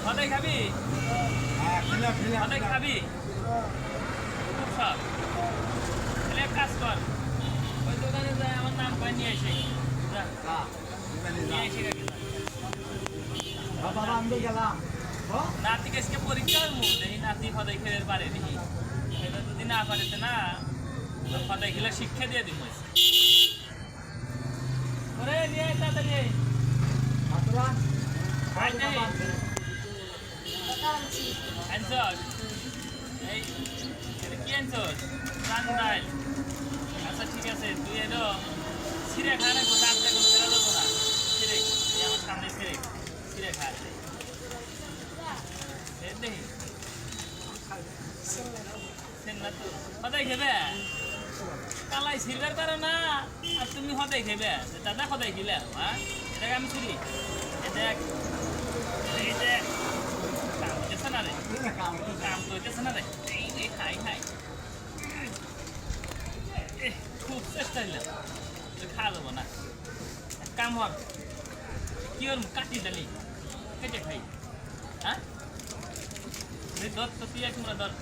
ভাতাই খাবি? ভাতাই খাবি? খুব সব তাহলে এক কাজ কর, ওই দোকানে যায় আমার নাম করে নিয়ে এসে নিয়ে এসে নাতি কেসকে পরীক্ষা দেখি নাতি ফদাই খেলে পারে দেখি, এটা যদি না পারেতে না ফদাই খেলে শিক্ষা দিয়ে দিব। ওরে নিয়ে তাড়াতাড়ি আনছস এই কি আনছস? চান ডাল। আচ্ছা ঠিক আছে, তুই এলো ছিঁড়ে খা না, দাঁতটা কোনো ফেরা দেবো না। ছিঁড়ে এই আমার সামনে ছিঁড়ে খা দেখি না তো সদাই খেবে কালাই ছিঁড়বার পারো না, আর তুমি সদাই খেবে দাদা সদাই খেলে হ্যাঁ? এটাকে আমি ছুরি দেখ এই দেখ কাম হইতেছে না রে, কাম তো হইতেছে না রে, এই খাই খুব চেষ্টা হইলাম খাওয়া যাবো না। কাম হক কি ওর কাটি ডালি কেটে খাই হ্যাঁ? ধর তো তুই তোমরা ধর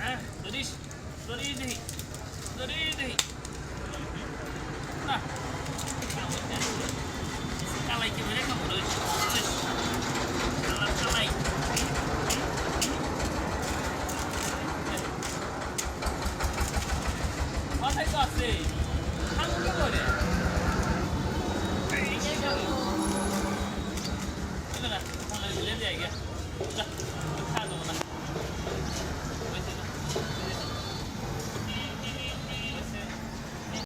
হ্যাঁ, ধরিস দেখি